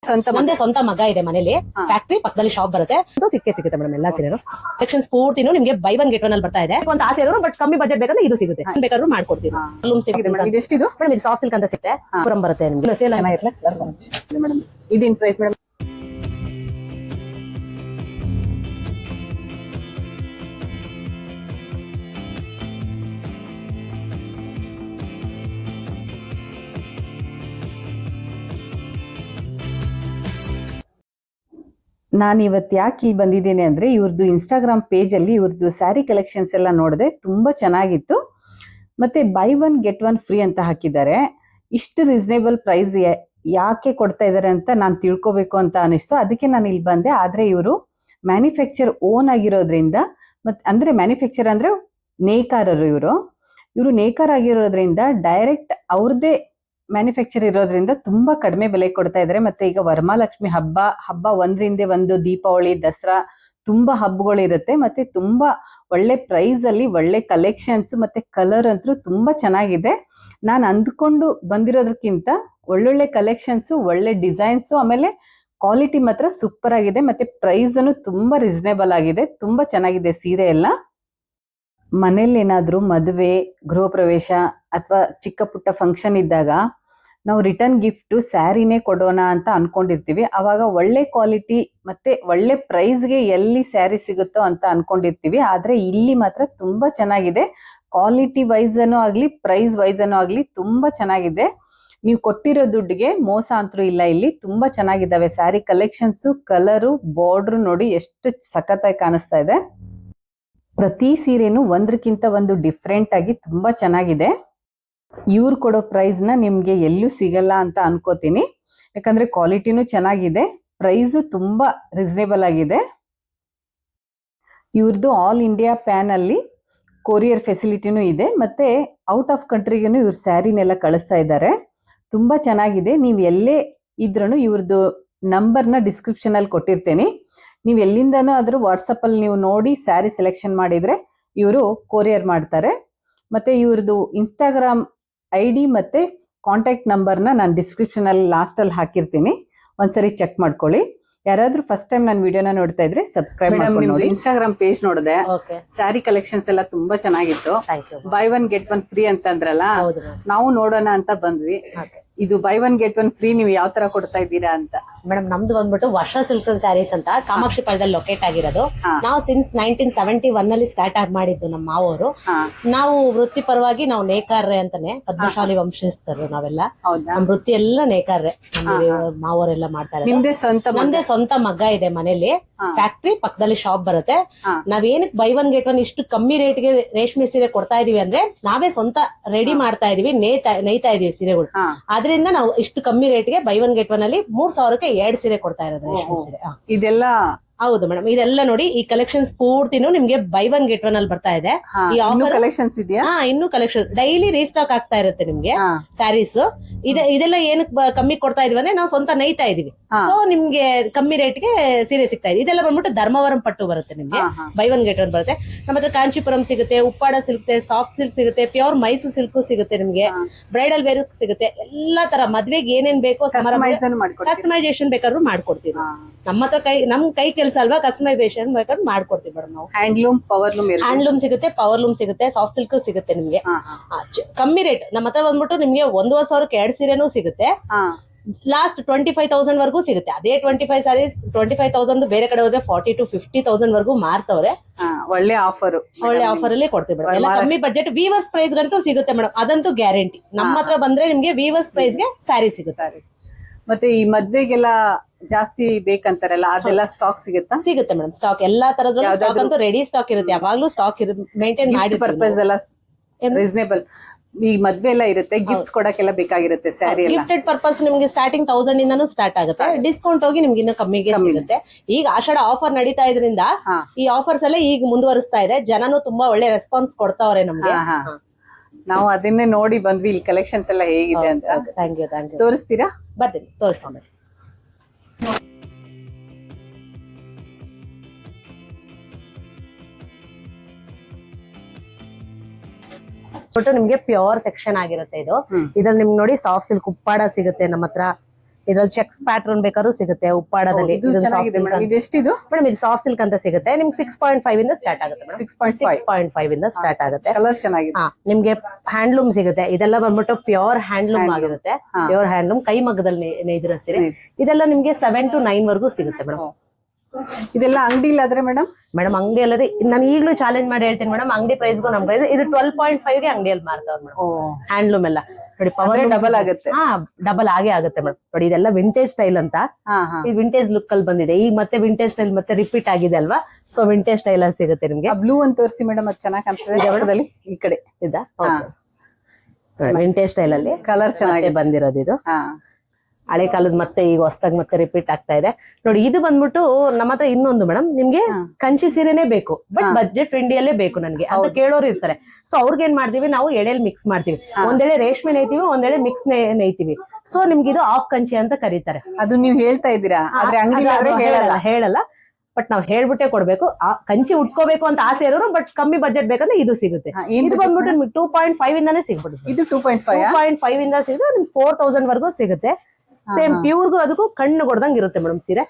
ನಂದೇ ಸ್ವಂತ ಮಗ ಇದೆ ಮನೇಲಿ, ಫ್ಯಾಕ್ಟ್ರಿ ಪಕ್ಕದಲ್ಲಿ ಶಾಪ್ ಬರುತ್ತೆ, ಅದು ಸಿಗುತ್ತೆ ಮೇಡಮ್. ಎಲ್ಲಾ ಸೀರೆನು ಕಲೆಕ್ಷನ್ಸ್ ಪೂರ್ತಿನೂ ನಿಮ್ಗೆ ಬೈ ಒನ್ ಗೆಟ್ ಒನ್ ಅಲ್ಲಿ ಬರ್ತಾ ಇದೆ. ಒಂದು ಆಸೆ ಇರೋರು ಬಟ್ ಕಮ್ಮಿ ಬಜೆಟ್ ಬೇಕಂದ್ರೆ ಇದು ಸಿಗುತ್ತೆ, ಬೇಕಾದ್ರೂ ಮಾಡ್ಕೊಡ್ತೀವಿ. ಇದೆಷ್ಟಿದು ಮೇಡಮ್? ಇದು ಸಾಫ್ಟ್ ಸಿಲ್ಕ್ ಅಂತ ಸಿಗುತ್ತೆ, ಪುರಂ ಬರುತ್ತೆ ನಿಮ್ಗೆ. ಮೇಡಮ್ ಇದೇನ್ ಪ್ರೈಸ್ ಮೇಡಮ್? ನಾನು ಇವತ್ತು ಯಾಕೆ ಇಲ್ಲಿ ಬಂದಿದ್ದೇನೆ ಅಂದರೆ, ಇವ್ರದ್ದು ಇನ್ಸ್ಟಾಗ್ರಾಮ್ ಪೇಜಲ್ಲಿ ಇವ್ರದ್ದು ಸ್ಯಾರಿ ಕಲೆಕ್ಷನ್ಸ್ ಎಲ್ಲ ನೋಡಿದೆ, ತುಂಬ ಚೆನ್ನಾಗಿತ್ತು. ಮತ್ತು by one get one free ಅಂತ ಹಾಕಿದ್ದಾರೆ. ಇಷ್ಟು ರೀಸನೇಬಲ್ ಪ್ರೈಸ್ ಯಾಕೆ ಕೊಡ್ತಾ ಇದ್ದಾರೆ ಅಂತ ನಾನು ತಿಳ್ಕೊಬೇಕು ಅಂತ ಅನಿಸ್ತು. ಅದಕ್ಕೆ ನಾನು ಇಲ್ಲಿ ಬಂದೆ. ಆದರೆ ಇವರು ಮ್ಯಾನುಫ್ಯಾಕ್ಚರ್ ಓನ್ ಆಗಿರೋದ್ರಿಂದ, ಮತ್ತು ಅಂದರೆ ಮ್ಯಾನುಫ್ಯಾಕ್ಚರ್ ಅಂದರೆ ನೇಕಾರರು ಇವರು ನೇಕಾರ ಆಗಿರೋದ್ರಿಂದ ಡೈರೆಕ್ಟ್ ಅವ್ರದ್ದೇ ಮ್ಯಾನುಫ್ಯಾಕ್ಚರ್ ಇರೋದ್ರಿಂದ ತುಂಬಾ ಕಡಿಮೆ ಬೆಲೆ ಕೊಡ್ತಾ ಇದ್ದಾರೆ. ಮತ್ತೆ ಈಗ ವರಮಹಾಲಕ್ಷ್ಮಿ ಹಬ್ಬ ಒಂದರಿಂದ ಒಂದು, ದೀಪಾವಳಿ, ದಸರಾ ತುಂಬಾ ಹಬ್ಬಗಳು ಇರುತ್ತೆ. ಮತ್ತೆ ತುಂಬಾ ಒಳ್ಳೆ ಪ್ರೈಸ್ ಅಲ್ಲಿ ಒಳ್ಳೆ ಕಲೆಕ್ಷನ್ಸ್ ಮತ್ತೆ ಕಲರ್ ಅಂತೂ ತುಂಬಾ ಚೆನ್ನಾಗಿದೆ. ನಾನು ಅಂದ್ಕೊಂಡು ಬಂದಿರೋದಕ್ಕಿಂತ ಒಳ್ಳೊಳ್ಳೆ ಕಲೆಕ್ಷನ್ಸ್, ಒಳ್ಳೆ ಡಿಸೈನ್ಸ್, ಆಮೇಲೆ ಕ್ವಾಲಿಟಿ ಮಾತ್ರ ಸೂಪರ್ ಆಗಿದೆ. ಮತ್ತೆ ಪ್ರೈಸ್ ಅನ್ನು ತುಂಬಾ ರೀಸನೇಬಲ್ ಆಗಿದೆ. ತುಂಬಾ ಚೆನ್ನಾಗಿದೆ ಸೀರೆ ಎಲ್ಲ. ಮನೇಲಿ ಏನಾದ್ರೂ ಮದುವೆ, ಗೃಹ ಪ್ರವೇಶ ಅಥವಾ ಚಿಕ್ಕ ಪುಟ್ಟ ಫಂಕ್ಷನ್ ಇದ್ದಾಗ ನಾವು ರಿಟರ್ನ್ ಗಿಫ್ಟ್ ಸ್ಯಾರಿನೇ ಕೊಡೋಣ ಅಂತ ಅನ್ಕೊಂಡಿರ್ತೀವಿ. ಅವಾಗ ಒಳ್ಳೆ ಕ್ವಾಲಿಟಿ ಮತ್ತೆ ಒಳ್ಳೆ ಪ್ರೈಸ್ಗೆ ಎಲ್ಲಿ ಸ್ಯಾರಿ ಸಿಗುತ್ತೋ ಅಂತ ಅನ್ಕೊಂಡಿರ್ತೀವಿ. ಆದ್ರೆ ಇಲ್ಲಿ ಮಾತ್ರ ತುಂಬಾ ಚೆನ್ನಾಗಿದೆ. ಕ್ವಾಲಿಟಿ ವೈಸ್ ಅನ್ನು ಆಗ್ಲಿ, ಪ್ರೈಸ್ ವೈಸ್ ಅನ್ನು ಆಗ್ಲಿ ತುಂಬಾ ಚೆನ್ನಾಗಿದೆ. ನೀವು ಕೊಟ್ಟಿರೋ ದುಡ್ಡಿಗೆ ಮೋಸ ಅಂತೂ ಇಲ್ಲ. ಇಲ್ಲಿ ತುಂಬಾ ಚೆನ್ನಾಗಿದ್ದಾವೆ ಸ್ಯಾರಿ ಕಲೆಕ್ಷನ್ಸ್. ಕಲರು, ಬಾರ್ಡ್ರು ನೋಡಿ ಎಷ್ಟು ಸಖತ್ತಾಗಿ ಕಾಣಿಸ್ತಾ ಇದೆ. ಪ್ರತಿ ಸೀರೆನೂ ಒಂದ್ರಕ್ಕಿಂತ ಒಂದು ಡಿಫ್ರೆಂಟ್ ಆಗಿ ತುಂಬಾ ಚೆನ್ನಾಗಿದೆ. ಇವ್ರು ಕೊಡೋ ಪ್ರೈಸ್ನ ನಿಮ್ಗೆ ಎಲ್ಲೂ ಸಿಗಲ್ಲ ಅಂತ ಅನ್ಕೋತೀನಿ. ಯಾಕಂದ್ರೆ ಕ್ವಾಲಿಟಿನೂ ಚೆನ್ನಾಗಿದೆ, ಪ್ರೈಸು ತುಂಬಾ ರೀಸನೇಬಲ್ ಆಗಿದೆ. ಇವ್ರದ್ದು ಆಲ್ ಇಂಡಿಯಾ ಪ್ಯಾನ್ ಅಲ್ಲಿ ಕೊರಿಯರ್ ಫೆಸಿಲಿಟಿನೂ ಇದೆ. ಮತ್ತೆ ಔಟ್ ಆಫ್ ಕಂಟ್ರಿಗೂ ಇವ್ರ ಸ್ಯಾರಿನೆಲ್ಲ ಕಳಿಸ್ತಾ ಇದ್ದಾರೆ. ತುಂಬಾ ಚೆನ್ನಾಗಿದೆ. ನೀವು ಎಲ್ಲೇ ಇದ್ರೂ ಇವ್ರದ್ದು ನಂಬರ್ನ ಡಿಸ್ಕ್ರಿಪ್ಷನ್ ಅಲ್ಲಿ ಕೊಟ್ಟಿರ್ತೇನೆ. ನೀವು ಎಲ್ಲಿಂದನೂ ಆದ್ರೂ ವಾಟ್ಸಪ್ ಅಲ್ಲಿ ನೀವು ನೋಡಿ ಸ್ಯಾರಿ ಸೆಲೆಕ್ಷನ್ ಮಾಡಿದ್ರೆ ಇವರು ಕೊರಿಯರ್ ಮಾಡ್ತಾರೆ. ಮತ್ತೆ ಇವ್ರದ್ದು ಇನ್ಸ್ಟಾಗ್ರಾಮ್ ID ಮತ್ತೆ ಕಾಂಟ್ಯಾಕ್ಟ್ ನಂಬರ್ನ ನಾನು ಡಿಸ್ಕ್ರಿಪ್ಷನ್ ಅಲ್ಲಿ ಲಾಸ್ಟ್ ಅಲ್ಲಿ ಹಾಕಿರ್ತೀನಿ. ಒಂದ್ಸರಿ ಚೆಕ್ ಮಾಡ್ಕೊಳ್ಳಿ. ಯಾರಾದ್ರೂ ಫಸ್ಟ್ ಟೈಮ್ ನನ್ನ ವಿಡಿಯೋನ ನೋಡ್ತಾ ಇದ್ರೆ ಸಬ್ಸ್ಕ್ರೈಬ್ ಮಾಡ್ಕೊಂಡು ನೋಡಿ. ಇನ್ಸ್ಟಾಗ್ರಾಮ್ ಪೇಜ್ ನೋಡಿದೆ, ಸ್ಯಾರಿ ಕಲೆಕ್ಷನ್ಸ್ ಎಲ್ಲ ತುಂಬಾ ಚೆನ್ನಾಗಿತ್ತು. Buy one get one free ಅಂತಂದ್ರಲ್ಲ, ನಾವು ನೋಡೋಣ ಅಂತ ಬಂದ್ವಿ. ಇದು buy one get one free ನೀವು ಯಾವ ತರ ಕೊಡ್ತಾ ಇದ್ದೀರಾ ಅಂತ? ಮೇಡಮ್ ನಮ್ದು ಬಂದ್ಬಿಟ್ಟು ವರ್ಷ ಸಿಲ್ಕ್ಸ್ ಅಂಡ್ ಸ್ಯಾರೀಸ್ ಅಂತ ಕಾಮಾಕ್ಷಿ ಪಾಳ್ಯದಲ್ಲಿ ಲೊಕೇಟ್ ಆಗಿರೋದು. ನಾವು ಸಿನ್ಸ್ 1971 ಅಲ್ಲಿ ಸ್ಟಾರ್ಟ್ ಆಗಿ ಮಾಡಿದ್ದು ನಮ್ಮ ಮಾವರು. ನಾವು ವೃತ್ತಿ ಪರವಾಗಿ ನಾವು ನೇಕಾರ್ರೆ ಅಂತಾನೆ, ಪದ್ಮಶಾಲಿ ವಂಶಸ್ಥರು ನಾವೆಲ್ಲ. ನಮ್ ವೃತ್ತಿ ಎಲ್ಲ ನೇಕಾರ್ರೆ, ಮಾವರೆಲ್ಲ ಮಾಡ್ತಾರೆ. ನಮ್ದೇ ಸ್ವಂತ ಮಗ ಇದೆ ಮನೇಲಿ, ಫ್ಯಾಕ್ಟ್ರಿ ಪಕ್ಕದಲ್ಲಿ ಶಾಪ್ ಬರುತ್ತೆ. ನಾವೇನಕ್ಕೆ ಬೈ ಒನ್ ಗೆಟ್ ಒನ್ ಇಷ್ಟು ಕಮ್ಮಿ ರೇಟ್ಗೆ ರೇಷ್ಮೆ ಸೀರೆ ಕೊಡ್ತಾ ಇದೀವಿ ಅಂದ್ರೆ, ನಾವೇ ಸ್ವಂತ ರೆಡಿ ಮಾಡ್ತಾ ಇದೀವಿ, ನೇಯ್ತಾ ಇದೀವಿ ಸೀರೆಗಳು. ಆದ್ರಿಂದ ನಾವು ಇಷ್ಟು ಕಮ್ಮಿ ರೇಟ್ಗೆ ಬೈ ಒನ್ ಗೆಟ್ ಒನ್ ಅಲ್ಲಿ 3000ಕ್ಕೆ 2 ಸೀರೆ ಕೊಡ್ತಾ ಇರೋದು ರೇಷ್ಮೆ ಸೀರೆ. ಇದೆಲ್ಲ ಹೌದು ಮೇಡಮ್. ಇದೆಲ್ಲ ನೋಡಿ, ಈ ಕಲೆಕ್ಷನ್ಸ್ ಪೂರ್ತಿನೂ ನಿಮ್ಗೆ ಬೈ ಒನ್ ಗೆಟ್ ಒನ್ ಅಲ್ಲಿ ಬರ್ತಾ ಇದೆ. ಈ ಆಫರ್ ಕಲೆಕ್ಷನ್ಸ್ ಇದೆಯಾ? ಇನ್ನೂ ಕಲೆಕ್ಷನ್ ಡೈಲಿ ರೀಸ್ಟಾಕ್ ಆಗ್ತಾ ಇರುತ್ತೆ ನಿಮ್ಗೆ ಸ್ಯಾರೀಸ್. ಇದೆಲ್ಲ ಏನಕ್ಕೆ ಕಮ್ಮಿ ಕೊಡ್ತಾ ಇದೀವಿ ಅಂದ್ರೆ, ನಾವು ಸ್ವಂತ ನೇಯ್ತಾ ಇದೀವಿ. ಸೊ ನಿಮ್ಗೆ ಕಮ್ಮಿ ರೇಟ್ಗೆ ಸೀರೆ ಸಿಗ್ತಾ ಇದೆ. ಇದೆಲ್ಲ ಬಂದ್ಬಿಟ್ಟು ಧರ್ಮವರಂ ಪಟ್ಟು ಬರುತ್ತೆ ನಿಮ್ಗೆ, ಬೈ ಒನ್ ಗೆಟ್ ಒನ್ ಬರುತ್ತೆ. ನಮ್ಮ ಹತ್ರ ಕಾಂಚೀಪುರಂ ಸಿಗುತ್ತೆ, ಉಪ್ಪಾಡ ಸಿಗುತ್ತೆ, ಸಾಫ್ಟ್ ಸಿಲ್ಕ್ ಸಿಗುತ್ತೆ, ಪ್ಯೂರ್ ಮೈಸೂರು ಸಿಲ್ಕ್ ಸಿಗುತ್ತೆ ನಿಮ್ಗೆ, ಬ್ರೈಡಲ್ ವೇರ್ ಸಿಗುತ್ತೆ. ಎಲ್ಲಾ ತರ ಮದ್ವೆಗೆ ಏನೇನ್ ಬೇಕೋ ಕಸ್ಟಮೈಸೇಷನ್ ಬೇಕಾದ್ರೂ ಮಾಡ್ಕೊಡ್ತೀವಿ. ನಮ್ಮ ಹತ್ರ ನಮ್ ಕೈ ಕೆಲಸ ಅಲ್ವಾ, ಕಸ್ಟಮೈಸೇಷನ್ ಬೇಕಾದ್ರೆ ಮಾಡ್ಕೊಡ್ತೀವಿ ಮೇಡಮ್ ನಾವು. ಹ್ಯಾಂಡ್ಲೂಮ್ ಸಿಗುತ್ತೆ, ಪವರ್ ಲೂಮ್ ಸಿಗುತ್ತೆ, ಸಾಫ್ಟ್ ಸಿಲ್ಕ್ ಸಿಗುತ್ತೆ ನಿಮ್ಗೆ ಕಮ್ಮಿ ರೇಟ್. ನಮ್ಮ ಹತ್ರ ಬಂದ್ಬಿಟ್ಟು ನಿಮ್ಗೆ 1,500ಕ್ಕೆ 2 ಸೀರೆನೂ ಸಿಗುತ್ತೆ. ಲಾಸ್ಟ್ 25,000 ವರ್ಗೂ ಸಿಗುತ್ತೆ. ಅದೇ 25,000 ಬೇರೆ ಕಡೆ ಹೋದ್ರೆ 40,000 to 50,000 ವರ್ಗೂ ಮಾರ್ತವ್ರೆ. ಒಳ್ಳೆ ಆಫರ್ ಅಲ್ಲಿ ಕೊಡ್ತೀವಿ ಮೇಡಮ್. ಎಲ್ಲ ಕಮ್ಮಿ ಬಜೆಟ್ ವೀವರ್ಸ್ ಪ್ರೈಸ್ ಗಂತೂ ಸಿಗುತ್ತೆ ಮೇಡಮ್, ಅದಂತೂ ಗ್ಯಾರಂಟಿ. ನಮ್ಮ ಹತ್ರ ಬಂದ್ರೆ ನಿಮ್ಗೆ ವೀವರ್ಸ್ ಪ್ರೈಸ್ ಗೆ ಸ್ಯಾರಿ ಸಿಗುತ್ತೆ. ಮತ್ತೆ ಈ ಮದ್ವೆಗೆಲ್ಲ ಜಾಸ್ತಿ ಬೇಕಂತಾರಲ್ಲ, ಅದೆಲ್ಲ ಸ್ಟಾಕ್ ಸಿಗುತ್ತಾ? ಸಿಗುತ್ತೆ ಮೇಡಮ್, ಸ್ಟಾಕ್ ಎಲ್ಲಾ ತರದ್ದು ಸ್ಟಾಕ್ ಅಂತೂ ರೆಡಿ ಸ್ಟಾಕ್ ಇರುತ್ತೆ. ಯಾವಾಗ್ಲೂ ಸ್ಟಾಕ್ ಮೇಂಟೈನ್ ಮಾಡಿ. ಪರ್ಪಸ್ ಎಲ್ಲ ರೀಸನೇಬಲ್. ಈ ಮದ್ವೆ ಎಲ್ಲ ಇರುತ್ತೆ, ಗಿಫ್ಟ್ ಕೊಡಕ್ಕೆಲ್ಲ ಬೇಕಾಗಿರುತ್ತೆ ಸ್ಯಾರಿ ಎಲ್ಲ. ಗಿಫ್ಟೆಡ್ ಪರ್ಪಸ್ ನಿಮ್ಗೆ ಸ್ಟಾರ್ಟಿಂಗ್ 1000 ಇಂದಾನು ಸ್ಟಾರ್ಟ್ ಆಗುತ್ತೆ. ಡಿಸ್ಕೌಂಟ್ ಹೋಗಿ ನಿಮ್ಗೆ ಇನ್ನು ಕಮ್ಮಿಗೆ ಸಿಗುತ್ತೆ. ಈಗ ಆಷಾಢ ಆಫರ್ ನಡೀತಾ ಇದ್ರಿಂದ ಈ ಆಫರ್ಸ್ ಎಲ್ಲ ಈಗ ಮುಂದುವರಿಸ್ತಾ ಇದೆ. ಜನನು ತುಂಬಾ ಒಳ್ಳೆ ರೆಸ್ಪಾನ್ಸ್ ಕೊಡ್ತಾವ್ರೆ ನಮ್ಗೆ. ನಾವು ಅದನ್ನೇ ನೋಡಿ ಬಂದ್ವಿ, ಇಲ್ಲಿ ಕಲೆಕ್ಷನ್ಸ್ ಎಲ್ಲ ಹೇಗಿದೆ ಅಂತ. Thank you. ತೋರಿಸ್ತೀರಾ? ಬರ್ತೀನಿ, ತೋರಿಸ್ತೀನಿ. ನಿಮ್ಗೆ ಪ್ಯೂರ್ ಸೆಕ್ಷನ್ ಆಗಿರುತ್ತೆ ಇದು. ಇದ್ರಲ್ಲಿ ನಿಮ್ಗೆ ನೋಡಿ ಸಾಫ್ಟ್ ಸಿಲ್ಕ್ ಉಪ್ಪಾಡ ಸಿಗುತ್ತೆ ನಮ್ಮ ಹತ್ರ, ಇದ್ರಲ್ಲಿ ಚೆಕ್ಸ್ ಪ್ಯಾಟರ್ನ್ ಬೇಕಾದ್ರೂ ಸಿಗುತ್ತೆ ಉಪ್ಪಾಡದಲ್ಲಿ. ಇದು ಚೆನ್ನಾಗಿದೆ ಮೇಡಮ್. ಇದು ಎಷ್ಟಿದು ಮೇಡಮ್ ಇದು ಸಾಫ್ಟ್ ಸಿಲ್ಕ್ ಅಂತ ಸಿಗುತ್ತೆ ನಿಮ್ಗೆ 6.5 ಇಂದ ಸ್ಟಾರ್ಟ್ ಆಗುತ್ತೆ. 6.5 ಇಂದ ಸ್ಟಾರ್ಟ್ ಆಗುತ್ತೆ. ಕಲರ್ ಚೆನ್ನಾಗಿದೆ. ನಿಮ್ಗೆ ಹ್ಯಾಂಡ್ಲೂಮ್ ಸಿಗುತ್ತೆ. ಇದೆಲ್ಲ ಬಂದ್ಬಿಟ್ಟು ಪ್ಯೂರ್ ಹ್ಯಾಂಡ್ಲೂಮ್ ಆಗಿರುತ್ತೆ. ಪ್ಯೂರ್ ಹ್ಯಾಂಡ್ಲೂಮ್ ಕೈ ಮಗ್ಗದಲ್ಲಿ ನೇಯ್ದಿರೋ ಸೀರೆ. ಇದೆಲ್ಲ ನಿಮ್ಗೆ 7 to 9 ವರ್ಗೂ ಸಿಗುತ್ತೆ ಮೇಡಮ್. ಇದೆಲ್ಲ ಅಂಗಡಿ ಇಲ್ಲಾದ್ರೆ ಮೇಡಮ್ ಅಂಗಡಿ ಅಲ್ಲದೆ ನಾನು ಈಗಲೂ ಚಾಲೆಂಜ್ ಮಾಡಿ ಹೇಳ್ತೀನಿ ಮೇಡಮ್, ಅಂಗಡಿ ಪ್ರೈಸ್ಗೂ ನಮ್ ಪ್ರೈಸ್ ಇದು 12.5 ಗೆ ಅಂಗಡಿಯಲ್ಲಿ ಮಾರ್ತಾವ್ರು ಮೇಡಮ್. ಹ್ಯಾಂಡ್ಲೂಮ್ ಎಲ್ಲ ನೋಡಿ ಪವರ್ ಡಬಲ್ ಆಗುತ್ತೆ. ಡಬಲ್ ಆಗೇ ಆಗುತ್ತೆ ಮೇಡಮ್. ನೋಡಿ ಇದೆಲ್ಲ ವಿಂಟೇಜ್ ಸ್ಟೈಲ್ ಅಂತ. ಈ ವಿಂಟೇಜ್ ಲುಕ್ ಅಲ್ಲಿ ಬಂದಿದೆ. ಈಗ ಮತ್ತೆ ವಿಂಟೇಜ್ ಸ್ಟೈಲ್ ಮತ್ತೆ ರಿಪೀಟ್ ಆಗಿದೆ ಅಲ್ವಾ, ಸೊ ವಿಂಟೇಜ್ ಸ್ಟೈಲ್ ಅಲ್ಲಿ ಸಿಗುತ್ತೆ ನಿಮ್ಗೆ. ಬ್ಲೂ ಅಂತ ತೋರಿಸಿ ಮೇಡಮ್, ಅದು ಚೆನ್ನಾಗಿ ಕಾಣ್ತದೆ. ಈ ಕಡೆ ಇದಾ ವಿಂಟೇಜ್ ಸ್ಟೈಲ್ ಅಲ್ಲಿ ಕಲರ್ ಚೆನ್ನಾಗಿ ಬಂದಿರೋದು. ಇದು ಹಳೆ ಕಾಲದ ಮತ್ತೆ ಈಗ ಹೊಸದಾಗಿ ಮತ್ತೆ ರಿಪೀಟ್ ಆಗ್ತಾ ಇದೆ ನೋಡಿ. ಇದು ಬಂದ್ಬಿಟ್ಟು ನಮ್ಮ ಹತ್ರ ಇನ್ನೊಂದು ಮೇಡಮ್, ನಿಮ್ಗೆ ಕಂಚಿ ಸೀರೆನೇ ಬೇಕು ಬಟ್ ಬಜೆಟ್ ಫ್ರೆಂಡ್ಲಿಯಲ್ಲೇ ಬೇಕು ನನ್ಗೆ ಅಂತ ಕೇಳೋರು ಇರ್ತಾರೆ. ಸೊ ಅವ್ರಿಗೆ ಏನ್ ಮಾಡ್ತೀವಿ ನಾವು ಎಳೆಯಲ್ಲಿ ಮಿಕ್ಸ್ ಮಾಡ್ತೀವಿ. ಒಂದೆಳೆ ರೇಷ್ಮೆ ನೇಯ್ತೀವಿ, ಒಂದೆಳೆ ಮಿಕ್ಸ್ ನೇಯ್ತೀವಿ. ಸೊ ನಿಮ್ಗೆ ಇದು ಆಫ್ ಕಂಚಿ ಅಂತ ಕರೀತಾರೆ. ಅದು ನೀವು ಹೇಳ್ತಾ ಇದ್ದೀರಾ, ಆದ್ರೆ ಅಂಗಡಿ ಹೇಳಲ್ಲ ಬಟ್ ನಾವ್ ಹೇಳ್ಬಿಟ್ಟೆ ಕೊಡ್ಬೇಕು. ಕಂಚಿ ಉಟ್ಕೋಬೇಕು ಅಂತ ಆಸೆ ಇರೋರು ಬಟ್ ಕಮ್ಮಿ ಬಜೆಟ್ ಬೇಕಂದ್ರೆ ಇದು ಸಿಗುತ್ತೆ. ಇದು ಬಂದ್ಬಿಟ್ಟು ನಿಮ್ಗೆ 2.5 ಇಂದಾನೇ ಸಿಗ್ಬಿಡುತ್ತೆ. ಇದು 2.5 ಇಂದ ಸಿಗುತ್ತೆ ನಿಮ್ಗೆ 4000 ವರ್ಗೂ ಸಿಗುತ್ತೆ. ಸೇಮ್ ಪ್ಯೂರ್ಗೂ ಅದಕ್ಕೂ ಕಣ್ಣು ಕೊಡ್ದಂಗ್ ಇರುತ್ತೆ ಮೇಡಮ್ ಸೀರೆ.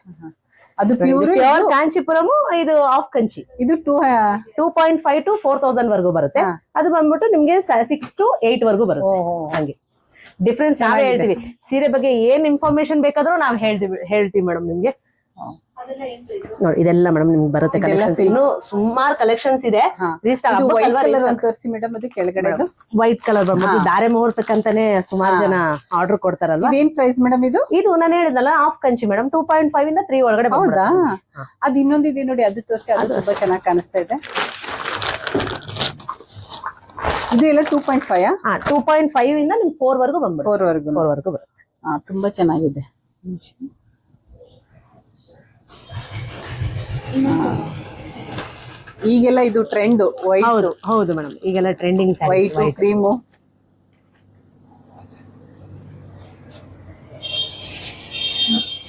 ಅದು ಪ್ಯೂರ್ ಕಾಂಚಿಪುರಂ. ಇದು ಆಫ್ ಕಂಚಿ. ಇದು 2.5 to 4000 ವರ್ಗೂ ಬರುತ್ತೆ. ಅದು ಬಂದ್ಬಿಟ್ಟು ನಿಮ್ಗೆ 6 to 8 ವರ್ಗೂ ಬರುತ್ತೆ. ಹಂಗೆ ಡಿಫ್ರೆನ್ಸ್ ನಾವೇ ಹೇಳ್ತೀವಿ. ಸೀರೆ ಬಗ್ಗೆ ಏನ್ ಇನ್ಫಾರ್ಮೇಶನ್ ಬೇಕಾದ್ರೂ ನಾವ್ ಹೇಳ್ತೀವಿ ಮೇಡಮ್ ನಿಮ್ಗೆ. ನೋಡಿ ಇದೆಲ್ಲ ಮೇಡಮ್ ನಿಮ್ಗೆ ಬರುತ್ತೆ ಕಲೆಕ್ಷನ್ಸ್. ಇನ್ನು ಸುಮಾರು ಕಲೆಕ್ಷನ್ಸ್ ಇದೆ. ವೈಟ್ ಕಲರ್ ಬಂದ್ಬಿಟ್ಟು ಧಾರೆ ಮುಹೂರ್ತಕ್ಕಂತಾನೆ ಸುಮಾರು ಜನ ಆರ್ಡರ್ ಕೊಡ್ತಾರಲ್ವಾ. ಏನ್ ಪ್ರೈಸ್ ಮೇಡಮ್ ಇದು? ಇದು ನಾನು ಹೇಳಿದ್ನಲ್ಲ ಆಫ್ ಕಂಚಿ ಮೇಡಮ್. 2.5 ಇಂದ 3 ಒಳಗಡೆ. ಹೌದಾ? ಅದು ಇನ್ನೊಂದಿದೆ ನೋಡಿ, ಅದು ತೋರಿಸಿ. ಅದು ತುಂಬಾ ಚೆನ್ನಾಗಿ ಕಾಣಿಸ್ತಾ ಇದೆ. ಇದು ಎಲ್ಲ 2.5 2.5 ಇಂದ ನಿಮ್ಗೆ 4 ವರ್ಗೂ ಬಂದ್ಬಿಡುತ್ತೆ. 4 ವರ್ಗೂ ಬರುತ್ತೆ. ತುಂಬಾ ಚೆನ್ನಾಗಿದೆ. ಈಗೆಲ್ಲ ಇದು ಟ್ರೆಂಡ್. ಹೌದು ಮೇಡಮ್, ಈಗೆಲ್ಲ ಟ್ರೆಂಡಿಂಗ್ ವೈಟ್ ಕ್ರೀಮು.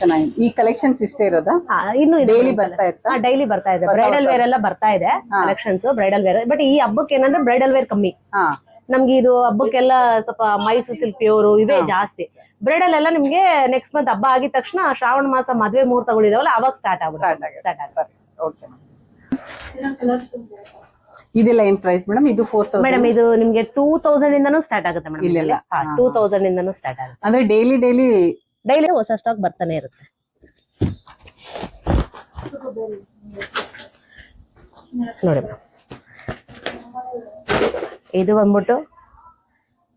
ಚೆನ್ನಾಗಿ ಈ ಕಲೆಕ್ಷನ್ಸ್ ಇಷ್ಟೇ ಇರೋದಾ? ಇನ್ನು ಡೈಲಿ ಬರ್ತಾ ಇತ್ತಾ? ಡೈಲಿ ಬರ್ತಾ ಇದೆ. ಬ್ರೈಡಲ್ ವೇರ್ ಎಲ್ಲ ಬರ್ತಾ ಇದೆ ಕಲೆಕ್ಷನ್ಸ್. ಬ್ರೈಡಲ್ ವೇರ್ ಬಟ್ ಈ ಹಬ್ಬಕ್ಕೆ ಏನಂದ್ರೆ ಬ್ರೈಡಲ್ ವೇರ್ ಕಮ್ಮಿ. ನಮ್ಗೆ ಇದು ಹಬ್ಬಕ್ಕೆಲ್ಲ ಸ್ವಲ್ಪ ಮೈಸೂರು ಸಿಲ್ಕ್ ಪ್ಯೂರ್ ಇವೇ ಜಾಸ್ತಿ. ಬ್ರೈಡಲ್ ಎಲ್ಲ ನಿಮ್ಗೆ ನೆಕ್ಸ್ಟ್ ಮಂತ್ ಹಬ್ಬ ಆಗಿದ ತಕ್ಷಣ ಶ್ರಾವಣ ಮಾಸ ಮದ್ವೆ ಮುಹೂರ್ತಗಳಿದಾವಲ್ಲ ಅವಾಗ ಸ್ಟಾರ್ಟ್ ಆಗುತ್ತೆ. ಇದೆಲ್ಲ ಏನ್ ಪ್ರೈಸ್ ಮೇಡಮ್? ಇದು 4000 ಮೇಡಮ್. ಇದು ನಿಮ್ಗೆ 2000 ಇಂದನೂ ಸ್ಟಾರ್ಟ್ ಆಗುತ್ತೆ ಮೇಡಮ್. ಇಲ್ಲೆಲ್ಲ 2000 ಇಂದನೂ ಸ್ಟಾರ್ಟ್ ಆಗುತ್ತೆ. ಅಂದ್ರೆ ಡೈಲಿ ಹೊಸ ಸ್ಟಾಕ್ ಬರ್ತಾನೆ ಇರುತ್ತೆ. ನೋಡಿ ಇದು ಬಂದ್ಬಿಟ್ಟು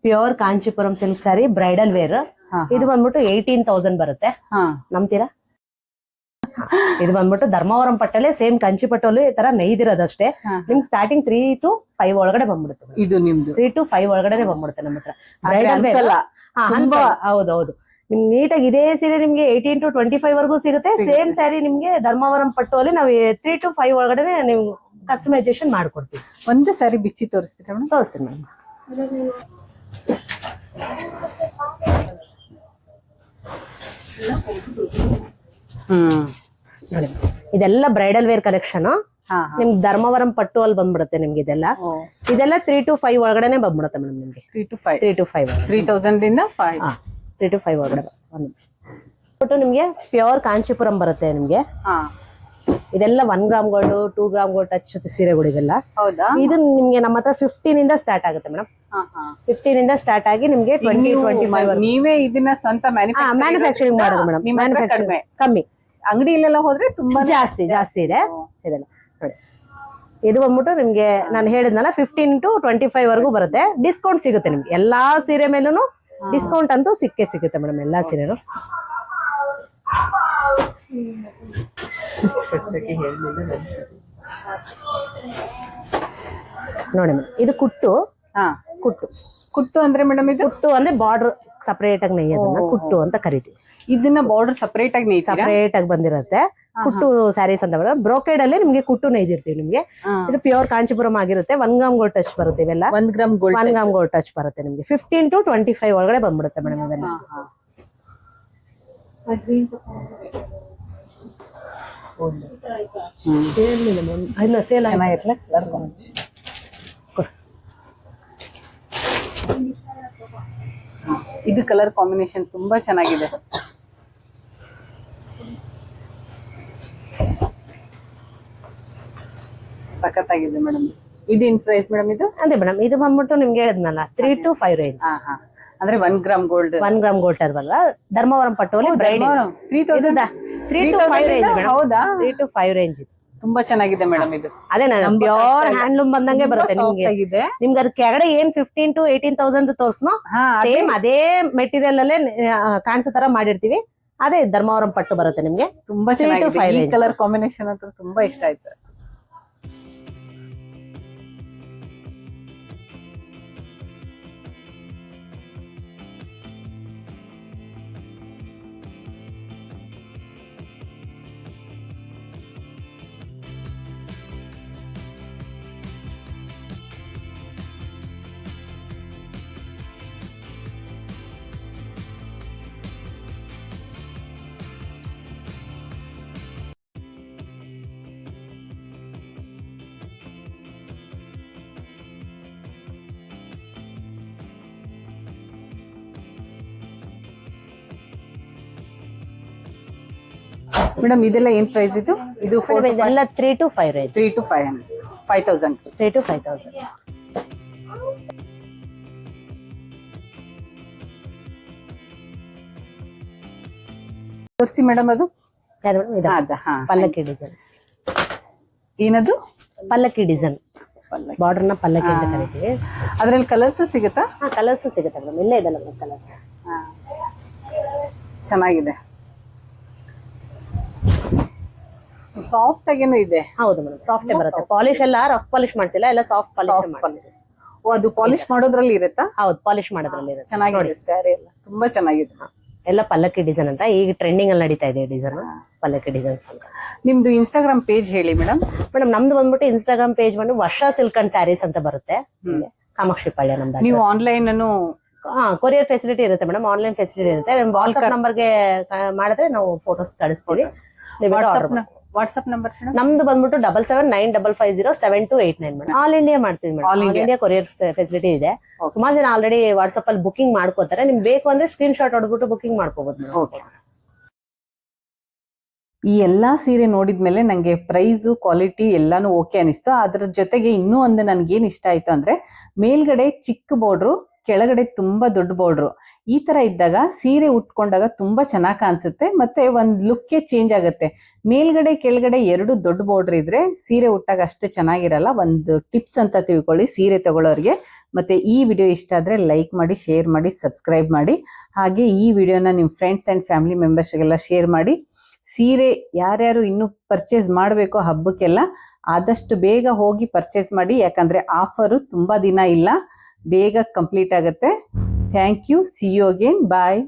ಪ್ಯೂರ್ ಕಾಂಚಿಪುರಂ ಸಿಲ್ಕ್ ಸಾರಿ ಬ್ರೈಡಲ್ ವೇರ್. ಇದು ಬಂದ್ಬಿಟ್ಟು 18,000 ಬರುತ್ತೆ. ನಂಬ್ತೀರಾ? ಇದು ಬಂದ್ಬಿಟ್ಟು ಧರ್ಮವರಂ ಪಟ್ಟಲೆ ಸೇಮ್ ಕಂಚಿ ಪಟ್ಟಲು ಈ ತರ ನೈದಿರೋದಷ್ಟೇ. ನಿಮ್ಗೆ ಸ್ಟಾರ್ಟಿಂಗ್ 3 to 5 ಒಳಗಡೆ ಬಂದ್ಬಿಡುತ್ತೆ. ಇದು ನಿಮ್ದು 3 to 5 ಒಳಗಡೆ ಬಂದ್ಬಿಡುತ್ತೆ ನಮ್ಮ ಹತ್ರ ಬ್ರೈಡಲ್ ವೇರ್. ಹೌದೌದು. ನಿಮ್ ನೀಟಾಗಿ ಇದೇ ಸೀರೆ ನಿಮ್ಗೆ 18 to 25 ವರ್ಗೂ ಸಿಗುತ್ತೆ. ಸೇಮ್ ಸ್ಯಾರಿ ನಿಮ್ಗೆ ಧರ್ಮವರಂ ಪಟ್ಟು ಅಲ್ಲಿ ನಾವು 3 to 5 ಒಳಗಡೆ ನೀವು ಕಸ್ಟಮೈಸೇಷನ್ ಮಾಡ್ಕೊಡ್ತೀವಿ. ಒಂದು ಸಾರಿ ಬಿಚ್ಚಿ ತೋರಿಸ್ತೀರಾ ಮೇಡಮ್? ತೋರಿಸ್ತೀನಿ ಮೇಡಮ್. ನೋಡಿ ಇದೆಲ್ಲ ಬ್ರೈಡಲ್ ವೇರ್ ಕಲೆಕ್ಷನ್. ನಿಮ್ಗೆ ಧರ್ಮವರಂ ಪಟ್ಟು ಅಲ್ಲಿ ಬಂದ್ಬಿಡುತ್ತೆ ನಿಮ್ಗೆ ಇದೆಲ್ಲ. ಇದೆಲ್ಲ 3 to 5 ಒಳಗಡೆ ಬಂದ್ಬಿಡುತ್ತೆ ಮೇಡಮ್ ನಿಮ್ಗೆ. 3 to 5 3000 ಇಂದ 3 to 5 ಒಳಗಡೆ ಬಂದ್ಬಿಟ್ಟು ನಿಮ್ಗೆ ಪ್ಯೂರ್ ಕಾಂಚಿಪುರಂ ಬರುತ್ತೆ ನಿಮ್ಗೆ. ಇದೆಲ್ಲ 1 gram gold 2 gram gold touch ಸೀರೆಗಳು ಇದೆಲ್ಲ. ಇದು ನಿಮ್ಗೆ ನಮ್ಮ ಹತ್ರ 15 ಇಂದ ಸ್ಟಾರ್ಟ್ ಆಗುತ್ತೆ ಮೇಡಮ್. 15 ಇಂದ ಸ್ಟಾರ್ಟ್ ಆಗಿ ನಿಮ್ಗೆ 20-25. ನೀವೇ ಇದನ್ನ ಸ್ವಂತ ಮ್ಯಾನುಫ್ಯಾಕ್ಚರಿಂಗ್ ಮಾಡೋದು ಮೇಡಮ್. ಮ್ಯಾನುಫ್ಯಾಕ್ಚರಿಂಗ್ ಕಮ್ಮಿ. ಅಂಗಡಿಯಲ್ಲೆಲ್ಲ ಹೋದ್ರೆ ತುಂಬಾ ಜಾಸ್ತಿ ಇದೆ ಇದೆಲ್ಲ. ನೋಡಿ ಇದು ಬಂದ್ಬಿಟ್ಟು ನಿಮ್ಗೆ ನಾನು ಹೇಳಿದ್ನಲ್ಲ 15 to 25 ವರ್ಗೂ ಬರುತ್ತೆ. ಡಿಸ್ಕೌಂಟ್ ಸಿಗುತ್ತೆ ನಿಮ್ಗೆ ಎಲ್ಲಾ ಸೀರೆ ಮೇಲೂ. ಡಿಸ್ಕೌಂಟ್ ಅಂತೂ ಸಿಗುತ್ತೆ ಮೇಡಮ್ ಎಲ್ಲಾ ಸೀರೆನು. ನೋಡಿ ಮೇಡಮ್ ಇದು ಕುಟ್ಟು. ಕುಟ್ಟು ಅಂದ್ರೆ ಮೇಡಮ್ ಇದು ಕುಟ್ಟು ಅಂದ್ರೆ ಬಾರ್ಡರ್ ಸಪರೇಟ್ ಆಗಿ ನೇಯ್ಯೋದನ್ನ ಕುಟ್ಟು ಅಂತ ಕರಿತೀವಿ. ಇದನ್ನ ಬಾರ್ಡರ್ ಸಪರೇಟ್ ಆಗಿ ಬಂದಿರುತ್ತೆ. ಕುಟ್ಟು ಸ್ಯಾರೀಸ್ ಅಂತ ಬರುತ್ತೆ. ಬ್ರೋಕೆಡ್ ಅಲ್ಲಿ ನಿಮ್ಗೆ ಕುಟ್ಟು ನೇಯ್ದಿರ್ತೀವಿ ನಿಮ್ಗೆ. ಇದು ಪ್ಯೂರ್ ಕಾಂಚಿಪುರಂ ಆಗಿರುತ್ತೆ. 1 ಗ್ರಾಮ್ ಗೋಲ್ಡ್ ಟಚ್ ಬರುತ್ತೆ ಇವೆಲ್ಲ. 1 ಗ್ರಾಮ್ ಗೋಲ್ಡ್ ಟಚ್ ಬರುತ್ತೆ ನಿಮ್ಗೆ. 15 to 25 ಒಳಗಡೆ ಬಂದ್ಬಿಡುತ್ತೆ ಮೇಡಮ್ ಇವೆಲ್ಲ. ಇದು ಕಲರ್ ಕಾಂಬಿನೇಷನ್ ತುಂಬಾ ಚೆನ್ನಾಗಿದೆ. ಸಖತ್ತಾಗಿದೆ ಮೇಡಮ್. ಇದೇನ್ ಪ್ರೈಸ್ ಮೇಡಮ್ ಇದು? ಅದೇ ಮೇಡಮ್ ಇದು ಬಂದ್ಬಿಟ್ಟು ನಿಮ್ಗೆ ಹೇಳಿದ್ನಲ್ಲ 3 to 5 ರೇಂಜ್. ಅಂದ್ರೆ 1 ಗ್ರಾಮ್ ಗೋಲ್ಡ್ 1 ಗ್ರಾಮ್ ಗೋಲ್ಡ್ ಅಲ್ವಲ್ಲ, ಧರ್ಮವರಂ ಪಟ್ಟುವಲ್ಲಿ ಬ್ರೈಡಲ್ 3 to 5 ರೇಂಜ್ ಮೇಡಮ್. ಹೌದಾ? 3 to 5 ರೇಂಜ್. ತುಂಬಾ ಚೆನ್ನಾಗಿದೆ ಮೇಡಮ್ ಇದು. ಅದೇ ನಾನು ಪ್ಯೂರ್ ಹ್ಯಾಂಡ್ಲೂಮ್ ಬಂದಂಗೆ ಬರುತ್ತೆ ನಿಮ್ಗೆ. ನಿಮ್ಗೆ ಅದ್ ಕೆಳಗಡೆ ಏನ್ 15 to 18,000 ತೋರ್ಸ್ನೋ ಸೇಮ್ ಅದೇ ಮೆಟೀರಿಯಲ್ ಅಲ್ಲೇ ಕಾಣಿಸೋ ತರ ಮಾಡಿರ್ತೀವಿ. ಅದೇ ಧರ್ಮವರಂ ಪಟ್ಟು ಬರುತ್ತೆ ನಿಮ್ಗೆ. ತುಂಬಾ ಚೆನ್ನಾಗಿದೆ. ಈ ಕಲರ್ ಕಾಂಬಿನೇಷನ್ ಅಂತ ತುಂಬಾ ಇಷ್ಟ ಆಯ್ತು. ಮೇಡಮ್ ಇದೆಲ್ಲ ಏನ್ ಪ್ರೈಸ್ ಇದು? ಇದು ಇದೆಲ್ಲ 3 to 5 ರೇಂಜ್. 3 to 500 5,000 3 to 5,000. ತೋರಿಸಿ ಮೇಡಮ್ ಅದು. ಪಲ್ಲಕ್ಕಿ ಡಿಸೈನ್. ಏನದು? ಪಲ್ಲಕ್ಕಿ ಡಿಸೈನ್. ಬಾರ್ಡರ್ ನ ಪಲ್ಲಕ್ಕಿ ಅಂತ ಕರಿತೀವಿ. ಅದ್ರಲ್ಲಿ ಕಲರ್ಸ್ ಸಿಗುತ್ತಾ? ಕಲರ್ಸ್ ಸಿಗುತ್ತೆ ಮೇಡಮ್. ಇಲ್ಲೇ ಇದೆಲ್ಲ ಕಲರ್ಸ್. ಚೆನ್ನಾಗಿದೆ. ಸಾಫ್ಟ್ ಆಗೇನು ಇದೆ. ಹೌದು ಮೇಡಮ್, ಸಾಫ್ಟ್ ಬರುತ್ತೆ. ಪಾಲಿಶ್ ಎಲ್ಲ ರಫ್ ಪಾಲಿಶ್ ಮಾಡಿಸಿಲ್ಲ, ಎಲ್ಲ ಸಾಫ್ಟ್ ಪಾಲಿಶ್. ಓ, ಅದು ಪಾಲಿಶ್ ಮಾಡೋದ್ರಲ್ಲಿ ಇರುತ್ತಾ? ಹೌದು, ಪಾಲಿಶ್ ಮಾಡೋದ್ರಲ್ಲಿ ಇರುತ್ತೆ. ಚೆನ್ನಾಗಿದೆ ಸ್ಯಾರಿ ಎಲ್ಲ ತುಂಬಾ ಚೆನ್ನಾಗಿದೆ. ಎಲ್ಲ ಪಲ್ಲಕ್ಕಿ ಡಿಸೈನ್ ಅಂತ ಈಗ ಟ್ರೆಂಡಿಂಗ್ ಅಲ್ಲಿ ನಡೀತಾ ಇದೆ ಡಿಸೈನ್. ಪಲ್ಲಕ್ಕಿ ಡಿಸೈನ್ಸ್ ಅಂತ. ನಿಮ್ದು ಇನ್ಸ್ಟಾಗ್ರಾಮ್ ಪೇಜ್ ಹೇಳಿ ಮೇಡಮ್. ಮೇಡಮ್ ನಮ್ದು ಬಂದ್ಬಿಟ್ಟು ಇನ್ಸ್ಟಾಗ್ರಾಮ್ ಪೇಜ್ ಬಂದು ವರ್ಷ ಸಿಲ್ಕ್ ಅಂಡ್ ಸ್ಯಾರೀಸ್ ಅಂತ ಬರುತ್ತೆ. ಕಾಮಾಕ್ಷಿ ಪಾಳ್ಯ ನಮ್ದು. ನೀವು ಆನ್ಲೈನ್ ಅನ್ನು ಕೊರಿಯರ್ ಫೆಸಿಲಿಟಿ ಇರುತ್ತೆ ಮೇಡಮ್, ಆನ್ಲೈನ್ ಫೆಸಿಲಿಟಿ ಇರುತ್ತೆ. ವಾಟ್ಸ್ಆಪ್ ನಂಬರ್ಗೆ ಮಾಡಿದ್ರೆ ನಾವು ಫೋಟೋಸ್ ಕಳಿಸ್ತೀವಿ. ವಾಟ್ಸ್ಆಪ್ ನಂಬರ್ ನಮ್ದು ಬಂದ್ಬಿಟ್ಟು 7795507289 ಮೇಡಮ್. ಆಲ್ ಇಂಡಿಯಾ ಮಾಡ್ತೀವಿ madam. All India courier facility ಇದೆ. ಸುಮಾರು ಜನ ಆಲ್ರೆಡಿ ವಾಟ್ಸ್ಆಪ್ ಅಲ್ಲಿ ಬುಕಿಂಗ್ ಮಾಡ್ಕೋತಾರೆ. ನಿಮ್ಗೆ ಬೇಕು ಅಂದ್ರೆ ಸ್ಕ್ರೀನ್ ಶಾಟ್ ಹೊಡ್ಬಿಟ್ಟು ಬುಕಿಂಗ್ ಮಾಡ್ಕೋಬಹುದು. ಈ ಎಲ್ಲಾ ಸೀರೆ ನೋಡಿದ್ಮೇಲೆ ನಂಗೆ ಪ್ರೈಸು ಕ್ವಾಲಿಟಿ ಎಲ್ಲಾನು ಓಕೆ ಅನಿಸ್ತು. ಅದ್ರ ಜೊತೆಗೆ ಇನ್ನೂ ಒಂದು ನನ್ಗೇನ್ ಇಷ್ಟ ಆಯ್ತು ಅಂದ್ರೆ ಮೇಲ್ಗಡೆ ಚಿಕ್ಕ ಬಾರ್ಡ್ರು, ಕೆಳಗಡೆ ತುಂಬಾ ದೊಡ್ಡ ಬಾರ್ಡ್ರು. ಈ ತರ ಇದ್ದಾಗ ಸೀರೆ ಉಟ್ಕೊಂಡಾಗ ತುಂಬಾ ಚೆನ್ನಾಗಿ ಕಾಣಿಸುತ್ತೆ. ಮತ್ತೆ ಒಂದ್ ಲುಕ್ಕೇ ಚೇಂಜ್ ಆಗುತ್ತೆ. ಮೇಲ್ಗಡೆ ಕೆಳಗಡೆ ಎರಡು ದೊಡ್ಡ ಬಾರ್ಡರ್ ಇದ್ರೆ ಸೀರೆ ಉಟ್ಟಾಗ ಅಷ್ಟು ಚೆನ್ನಾಗಿರಲ್ಲ. ಒಂದು ಟಿಪ್ಸ್ ಅಂತ ತಿಳ್ಕೊಳ್ಳಿ ಸೀರೆ ತಗೊಳ್ಳೋರ್ಗೆ. ಮತ್ತೆ ಈ ವಿಡಿಯೋ ಇಷ್ಟ ಆದ್ರೆ ಲೈಕ್ ಮಾಡಿ, ಶೇರ್ ಮಾಡಿ, ಸಬ್ಸ್ಕ್ರೈಬ್ ಮಾಡಿ. ಹಾಗೆ ಈ ವಿಡಿಯೋನ ನಿಮ್ ಫ್ರೆಂಡ್ಸ್ ಅಂಡ್ ಫ್ಯಾಮಿಲಿ ಮೆಂಬರ್ಸ್ಗೆಲ್ಲ ಶೇರ್ ಮಾಡಿ. ಸೀರೆ ಯಾರ್ಯಾರು ಇನ್ನು ಪರ್ಚೇಸ್ ಮಾಡಬೇಕೋ ಹಬ್ಬಕ್ಕೆಲ್ಲ ಆದಷ್ಟು ಬೇಗ ಹೋಗಿ ಪರ್ಚೇಸ್ ಮಾಡಿ. ಯಾಕಂದ್ರೆ ಆಫರು ತುಂಬಾ ದಿನ ಇಲ್ಲ, ಬೇಗ ಕಂಪ್ಲೀಟ್ ಆಗುತ್ತೆ. Thank you. See you again. Bye.